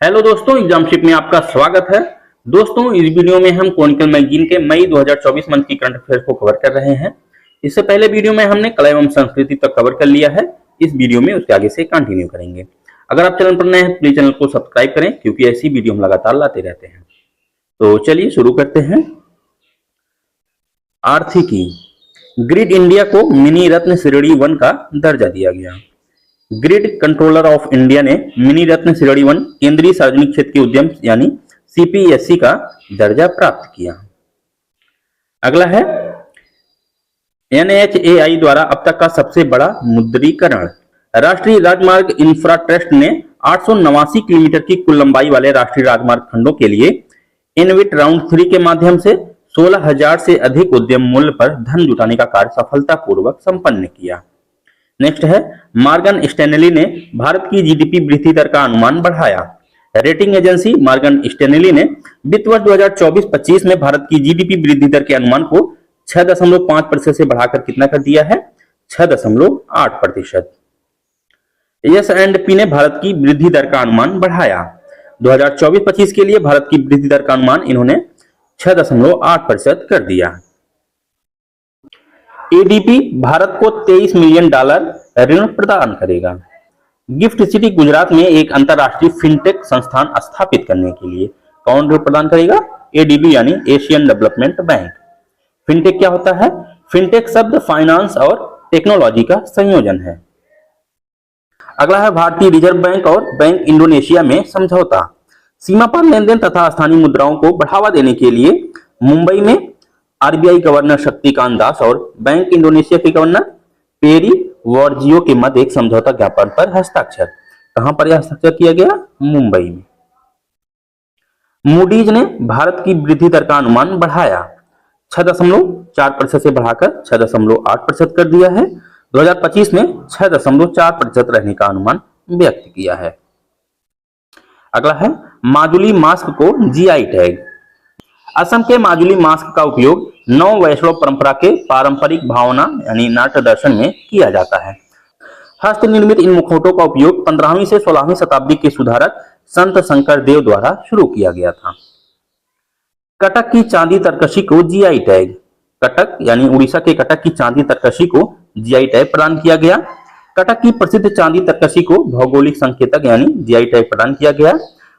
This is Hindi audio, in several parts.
हेलो दोस्तों, एग्जामशिप में आपका स्वागत है। दोस्तों, इस वीडियो में हम क्रॉनिकल मैगजीन के मई 2024 मंथ की करंट अफेयर्स को कवर कर रहे हैं। इससे पहले वीडियो में हमने कला एवं संस्कृति तक कवर कर लिया है। इस वीडियो में उसके आगे से कंटिन्यू करेंगे। अगर आप चैनल पर नए हैं प्लीज चैनल को सब्सक्राइब करें, क्योंकि ऐसी वीडियो हम लगातार लाते रहते हैं। तो चलिए शुरू करते हैं। आर्थिकी। ग्रिड इंडिया को मिनी रत्न श्रेणी 1 का दर्जा दिया गया। ग्रिड कंट्रोलर ऑफ इंडिया ने मिनी रत्न श्रेणी 1 केंद्रीय सार्वजनिक क्षेत्र के उद्यम यानी सीपीएससी का दर्जा प्राप्त किया। अगला है एनएचएआई द्वारा अब तक का सबसे बड़ा मुद्रीकरण। राष्ट्रीय राजमार्ग इंफ्रा ट्रस्ट ने 889 किलोमीटर की कुल लंबाई वाले राष्ट्रीय राजमार्ग खंडों के लिए इनविट राउंड 3 के माध्यम से 16,000 से अधिक उद्यम मूल्य पर धन जुटाने का कार्य सफलतापूर्वक संपन्न किया। नेक्स्ट है मॉर्गन स्टैनली ने भारत की जीडीपी वृद्धि दर का अनुमान बढ़ाया। रेटिंग एजेंसी मॉर्गन स्टैनली ने वित्त वर्ष 2024-25 में भारत की जीडीपी वृद्धि दर के अनुमान को 6.5% से बढ़ाकर कितना कर दिया है? 6.8%। S&P ने भारत की वृद्धि दर का अनुमान बढ़ाया। 2024-25 के लिए भारत की वृद्धि दर का अनुमान इन्होंने 6.8% कर दिया। एडीपी भारत को $23 मिलियन ऋण प्रदान करेगा। गिफ्ट सिटी गुजरात में एक अंतरराष्ट्रीय फिनटेक संस्थान स्थापित करने के लिए कौन ऋण प्रदान करेगा? एडीबी यानी एशियन डेवलपमेंट बैंक। फिनटेक क्या होता है? फिनटेक शब्द फाइनेंस और टेक्नोलॉजी का संयोजन है। अगला है भारतीय रिजर्व बैंक और बैंक इंडोनेशिया में समझौता। सीमा पार लेन देन तथा स्थानीय मुद्राओं को बढ़ावा देने के लिए मुंबई में आरबीआई गवर्नर शक्तिकांत दास और बैंक इंडोनेशिया के गवर्नर पेरी वर्जियो के मध्य एक समझौता ज्ञापन पर हस्ताक्षर। कहां पर यह हस्ताक्षर किया गया? मुंबई में। मूडीज ने भारत की वृद्धि दर का अनुमान बढ़ाया। 6.4% से बढ़ाकर 6.8% कर दिया है। 2025 में 6.4% रहने का अनुमान व्यक्त किया है। अगला है माजुली मास्क को जीआई टैग। असम के माजुली मास्क का उपयोग नव वैष्णव परंपरा के पारंपरिक भावना यानी नाट्य दर्शन में किया जाता है। हस्त निर्मित इन मुखौटों का उपयोग 15वीं से 16वीं शताब्दी के सुधारक संत शंकर देव द्वारा शुरू किया गया था। कटक की चांदी तरकशी को जीआई टैग। कटक यानी उड़ीसा के कटक की चांदी तरकशी को जीआई टैग प्रदान किया गया। कटक की प्रसिद्ध चांदी तरकशी को भौगोलिक संकेतक यानी जीआई टैग प्रदान किया गया।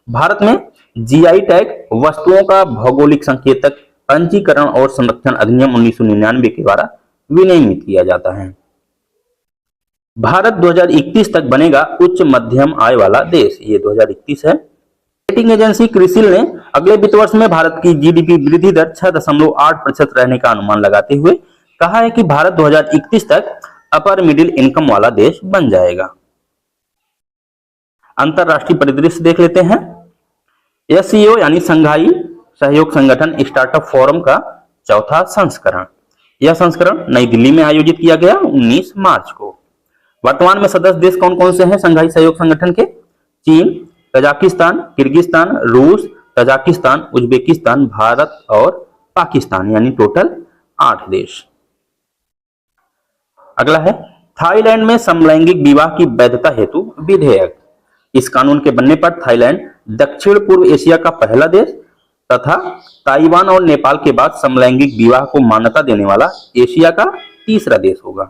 भारत में जीआई टैग वस्तुओं का भौगोलिक संकेतक पंजीकरण और संरक्षण अधिनियम 1999 के द्वारा विनियमित किया जाता है। भारत 2031 तक बनेगा उच्च मध्यम आय वाला देश। ये 2031 है। रेटिंग एजेंसी क्रिसिल ने अगले वित्त वर्ष में भारत की जीडीपी वृद्धि दर 6.8% रहने का अनुमान लगाते हुए कहा है कि भारत 2031 तक अपर मिडिल इनकम वाला देश बन जाएगा। अंतरराष्ट्रीय परिदृश्य देख लेते हैं। एससीओ यानी संघाई सहयोग संगठन स्टार्टअप फोरम का 4था संस्करण। यह संस्करण नई दिल्ली में आयोजित किया गया 19 मार्च को। वर्तमान में सदस्य देश कौन कौन से हैं संघाई सहयोग संगठन के? चीन, कजाकिस्तान, किर्गिस्तान, रूस, तजाकिस्तान, उज्बेकिस्तान, भारत और पाकिस्तान, यानी टोटल 8 देश। अगला है थाईलैंड में समलैंगिक विवाह की वैधता हेतु विधेयक। इस कानून के बनने पर थाईलैंड दक्षिण पूर्व एशिया का पहला देश तथा ताइवान और नेपाल के बाद समलैंगिक विवाह को मान्यता देने वाला एशिया का तीसरा देश होगा।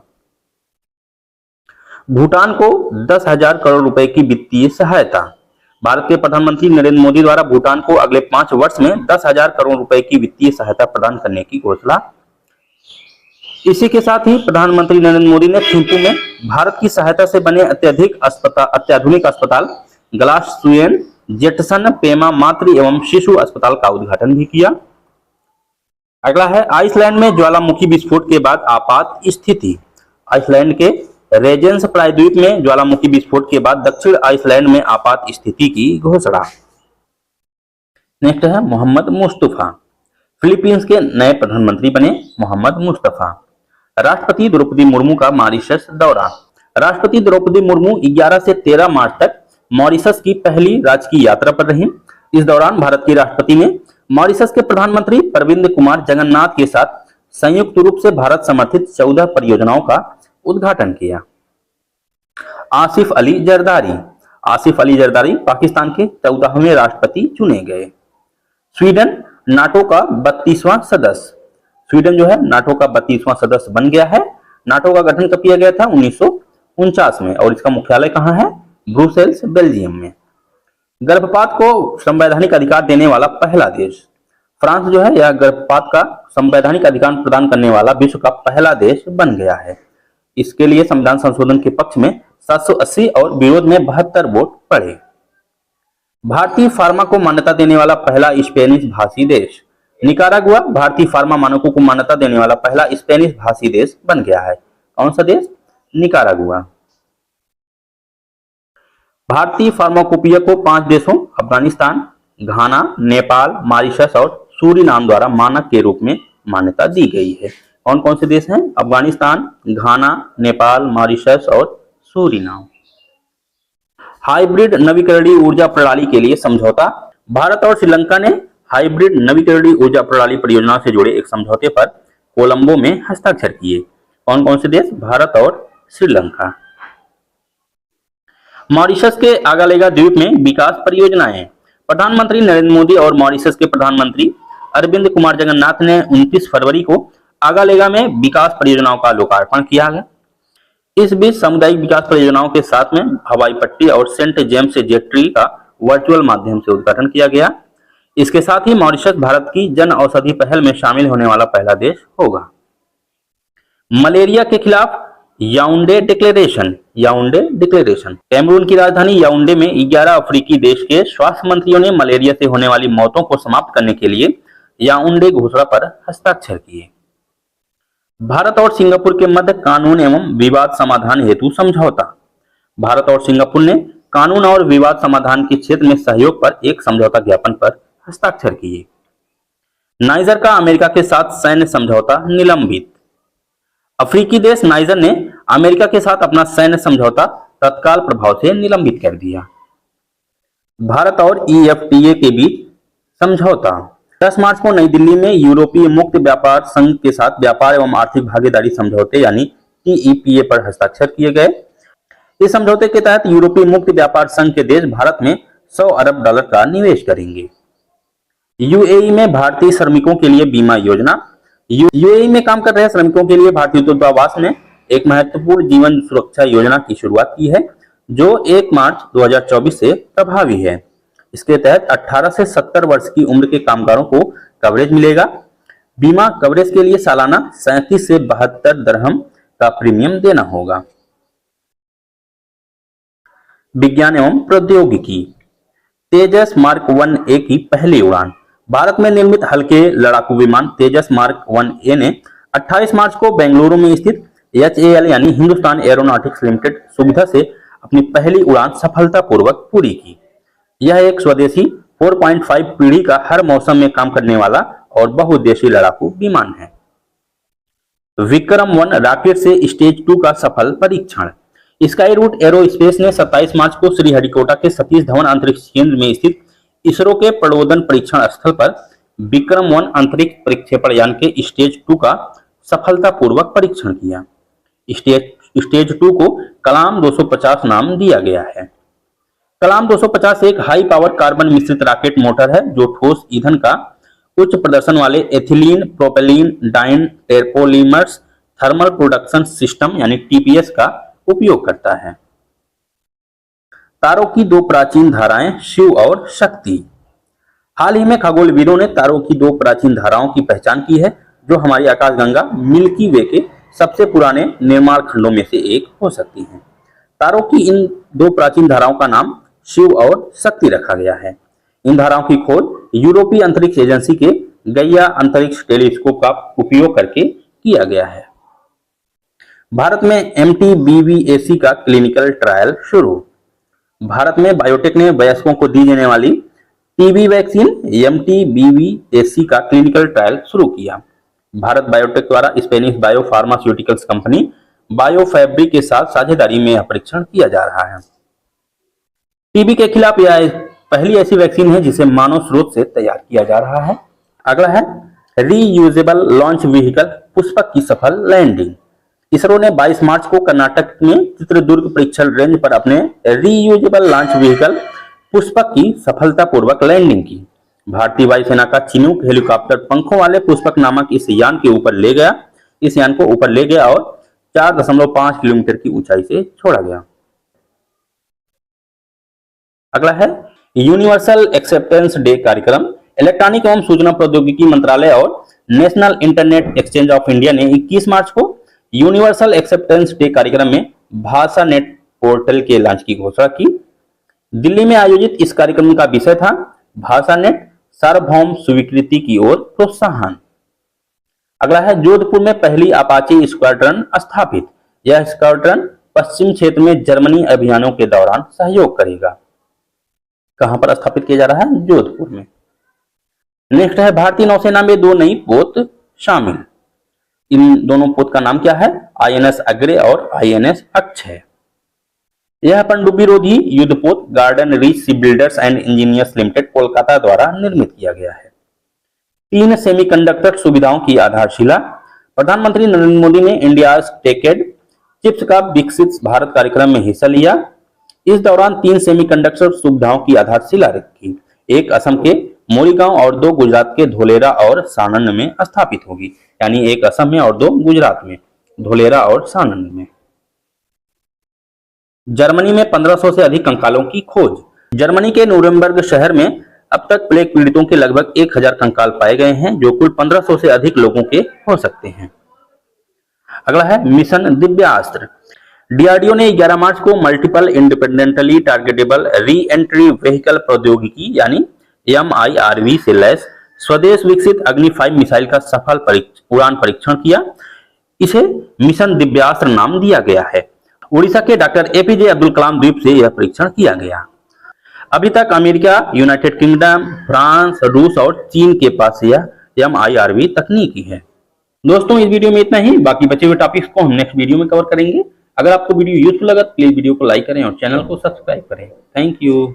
भूटान को 10,000 करोड़ रुपए की वित्तीय सहायता। भारत के प्रधानमंत्री नरेंद्र मोदी द्वारा भूटान को अगले 5 वर्ष में 10,000 करोड़ रुपए की वित्तीय सहायता प्रदान करने की घोषणा। इसी के साथ ही प्रधानमंत्री नरेंद्र मोदी ने थिम्पू में भारत की सहायता से बने अत्याधुनिक अस्पताल ग्लास सुएन जेटसन पेमा मातृ एवं शिशु अस्पताल का उद्घाटन भी किया। अगला है आइसलैंड में ज्वालामुखी विस्फोट के बाद आपात स्थिति। आइसलैंड के रेजेंस प्रायद्वीप में ज्वालामुखी विस्फोट के बाद दक्षिण आइसलैंड में आपात स्थिति की घोषणा। नेक्स्ट है मोहम्मद मुस्तफा। फिलीपींस के नए प्रधानमंत्री बने मोहम्मद मुस्तफा। राष्ट्रपति द्रौपदी मुर्मू का मॉरिशस दौरा। राष्ट्रपति द्रौपदी मुर्मू 11 से 13 मार्च तक मॉरिशस की पहली राजकीय यात्रा पर रहीं। इस दौरान भारत के राष्ट्रपति ने मॉरिशस के प्रधानमंत्री प्रविंद कुमार जगन्नाथ के साथ संयुक्त रूप से भारत समर्थित 14 परियोजनाओं का उद्घाटन किया। आसिफ अली जरदारी। आसिफ अली जरदारी पाकिस्तान के 14वें राष्ट्रपति चुने गए। स्वीडन नाटो का 32वां सदस्य। स्वीडन जो है नाटो का 32वां सदस्य बन गया है। नाटो का गठन कब किया गया था? 1949 में, और इसका मुख्यालय कहाँ है? ब्रुसेल्स, बेल्जियम में। गर्भपात को संवैधानिक अधिकार देने वाला पहला देश। फ्रांस जो है यह गर्भपात का संवैधानिक अधिकार प्रदान करने वाला विश्व का पहला देश बन गया है। इसके लिए संविधान संशोधन के पक्ष में 780 और विरोध में 72 वोट पड़े। भारतीय फार्मा को मान्यता देने वाला पहला स्पेनिश भाषी देश। निकारागुआ भारतीय फार्मा मानकों को मान्यता देने वाला पहला स्पेनिश भाषी देश बन गया है। कौन सा देश? निकारागुआ। भारतीय फार्माकोपिया को 5 देशों अफगानिस्तान, घाना, नेपाल, मॉरिशस और सूरीनाम द्वारा मानक के रूप में मान्यता दी गई है। कौन कौन से देश हैं? अफगानिस्तान, घाना, नेपाल, मॉरिशस और सूरीनाम। हाइब्रिड नवीकरणीय ऊर्जा प्रणाली के लिए समझौता। भारत और श्रीलंका ने हाइब्रिड नवीकरणीय ऊर्जा प्रणाली परियोजना से जुड़े एक समझौते पर कोलंबो में हस्ताक्षर किए। कौन कौन से देश? भारत और श्रीलंका। मॉरिशस के आगालेगा द्वीप में विकास परियोजनाएं। प्रधानमंत्री नरेंद्र मोदी और मॉरिशस के प्रधानमंत्री अरविंद कुमार जगन्नाथ ने 29 फरवरी को आगालेगा में विकास परियोजनाओं का लोकार्पण किया है। इस बीच सामुदायिक विकास परियोजनाओं के साथ में हवाई पट्टी और सेंट जेम्स जेट्टी का वर्चुअल माध्यम से उद्घाटन किया गया। इसके साथ ही मॉरिशस भारत की जन औषधि पहल में शामिल होने वाला पहला देश होगा। मलेरिया के खिलाफ Yaounde declaration. Yaounde declaration. Cameroon की राजधानी याउंडे में 11 अफ्रीकी देश के स्वास्थ्य मंत्रियों ने मलेरिया से होने वाली मौतों को समाप्त करने के लिए याउंडे घोषणा पर हस्ताक्षर किए। भारत और सिंगापुर के मध्य कानून एवं विवाद समाधान हेतु समझौता। भारत और सिंगापुर ने कानून और विवाद समाधान के क्षेत्र में सहयोग पर एक समझौता ज्ञापन पर हस्ताक्षर किए। नाइजर का अमेरिका के साथ सैन्य समझौता निलंबित। अफ्रीकी देश नाइजर ने अमेरिका के साथ अपना सैन्य समझौता तत्काल प्रभाव से निलंबित कर दिया। भारत और EFTA के बीच समझौता। 10 मार्च को नई दिल्ली में यूरोपीय मुक्त व्यापार संघ के साथ व्यापार एवं आर्थिक भागीदारी समझौते यानी TEPA पर हस्ताक्षर किए गए। इस समझौते के तहत यूरोपीय मुक्त व्यापार संघ के देश भारत में $100 अरब का निवेश करेंगे। UAE में भारतीय श्रमिकों के लिए बीमा योजना। UAE में काम कर रहे श्रमिकों के लिए भारतीय दूतावास ने एक महत्वपूर्ण जीवन सुरक्षा योजना की शुरुआत की है जो 1 मार्च 2024 से प्रभावी है। इसके तहत 18 से 70 वर्ष की उम्र के कामगारों को कवरेज मिलेगा। बीमा कवरेज के लिए सालाना 37 से 72 दिरहम का प्रीमियम देना होगा। विज्ञान एवं प्रौद्योगिकी। तेजस मार्क 1A की पहली उड़ान। भारत में निर्मित हल्के लड़ाकू विमान तेजस मार्क 1A ने 28 मार्च को बेंगलुरु में स्थित HAL यानी हिंदुस्तान एरोनॉटिक्स लिमिटेड सुविधा से अपनी पहली उड़ान सफलतापूर्वक पूरी की। यह एक स्वदेशी 4.5 पीढ़ी का हर मौसम में काम करने वाला और बहुउद्देशीय लड़ाकू विमान है। विक्रम-1 रॉकेट से स्टेज 2 का सफल परीक्षण। स्काई रूट एरोस्पेस ने 27 मार्च को श्रीहरिकोटा के सतीश धवन अंतरिक्ष केंद्र में स्थित इसरो के प्रणोदन परीक्षण स्थल पर विक्रम-1 अंतरिक्ष प्रक्षेपण यान के स्टेज 2 का सफलतापूर्वक परीक्षण किया। स्टेज 2 को कलाम 250 नाम दिया गया है। कलाम 250 एक हाई पावर कार्बन मिश्रित रॉकेट मोटर है जो ठोस ईंधन का उच्च प्रदर्शन वाले ethylene propylene diene terpolymers thermal production system यानी TPS का उपयोग करता है। तारों की 2 प्राचीन धाराएं, शिव और शक्ति। हाल ही में खगोलविदों ने तारों की 2 प्राचीन धाराओं की पहचान की है जो हमारी आकाशगंगा मिल्की वे के सबसे पुराने निर्माण खंडों में से एक हो सकती हैं। तारों की इन 2 प्राचीन धाराओं का नाम शिव और शक्ति रखा गया है। इन धाराओं की खोज यूरोपीय अंतरिक्ष एजेंसी के गैया अंतरिक्ष टेलीस्कोप का उपयोग करके किया गया है। भारत में MTBVAC का क्लिनिकल ट्रायल शुरू। भारत में बायोटेक ने वयस्कों को दी जाने वाली टीबी वैक्सीन MTBVAC का क्लिनिकल ट्रायल शुरू किया। भारत बायोटेक द्वारा स्पेनिश बायोफार्मास्यूटिकल्स कंपनी बायोफैब्रिक के साथ साझेदारी में यह परीक्षण किया जा रहा है। टीबी के खिलाफ यह पहली ऐसी वैक्सीन है जिसे मानव स्रोत से तैयार किया जा रहा है। अगला है रीयूजेबल लॉन्च व्हीकल पुष्पक की सफल लैंडिंग। इसरो ने 22 मार्च को कर्नाटक में चित्रदुर्ग परीक्षण रेंज पर अपने रीयूजेबल लॉन्च व्हीकल पुष्पक की सफलतापूर्वक लैंडिंग की। भारतीय वायुसेना का चिनूक हेलीकॉप्टर पंखों वाले पुष्पक नामक इस यान को ऊपर ले गया और 4.5 किलोमीटर की ऊंचाई से छोड़ा गया। अगला है यूनिवर्सल एक्सेप्टेंस डे कार्यक्रम। इलेक्ट्रॉनिक एवं सूचना प्रौद्योगिकी मंत्रालय और national internet exchange of India ने 21 मार्च को यूनिवर्सल एक्सेप्टेंस डे कार्यक्रम में भाषा नेट पोर्टल के लॉन्च की घोषणा की। दिल्ली में आयोजित इस कार्यक्रम का विषय था भाषा नेट सार्वभौम स्वीकृति की ओर प्रोत्साहन। अगला है जोधपुर में पहली अपाचे स्क्वाड्रन स्थापित। यह स्क्वाड्रन पश्चिम क्षेत्र में जर्मनी अभियानों के दौरान सहयोग करेगा। कहां पर स्थापित किया जा रहा है? जोधपुर में। नेक्स्ट है भारतीय नौसेना में 2 नई पोत शामिल। इन दोनों पोत का नाम क्या है? INS अग्रे और INS अक्षय। यह पनडुब्बी रोधी युद्धपोत garden reach ship builders and engineers limited Kolkata द्वारा निर्मित किया गया है। 3 सेमीकंडक्टर सुविधाओं की आधारशिला। प्रधानमंत्री नरेंद्र मोदी ने इंडिया टेकेड चिप्स का विकसित भारत कार्यक्रम में हिस्सा लिया। इस दौरान 3 सेमीकंडक्टर सुविधाओं की आधारशिला रखी। एक असम के मोरीगांव और 2 गुजरात के धोलेरा और सानंद में स्थापित होगी। यानी एक असम में और 2 गुजरात में, धोलेरा और सानंद में। जर्मनी में 1500 से अधिक कंकालों की खोज। जर्मनी के न्यूरेमबर्ग शहर में अब तक प्लेग पीड़ितों के लगभग 1000 कंकाल पाए गए हैं, जो कुल 1500 से अधिक लोगों के हो सकते हैं। अगला है मिशन दिव्यास्त्र। डीआरडीओ ने 11 मार्च को multiple independently targetable re entry vehicle प्रौद्योगिकी यानी MIRV से लैस स्वदेश विकसित अग्नि 5 मिसाइल का सफल उड़ान परीक्षण किया। इसे मिशन दिव्यास्त्र नाम दिया गया है। उड़ीसा के डॉक्टर APJ अब्दुल कलाम द्वीप से यह परीक्षण किया गया। अभी तक अमेरिका, यूनाइटेड किंगडम, फ्रांस, रूस और चीन के पास यह MIRV तकनीकी है। दोस्तों इस वीडियो में इतना ही। बाकी बचे हुए टॉपिक्स को हम नेक्स्ट वीडियो में कवर करेंगे। अगर आपको वीडियो यूजफुल लगा तो प्लीज वीडियो को लाइक करें और चैनल को सब्सक्राइब करें। Thank you.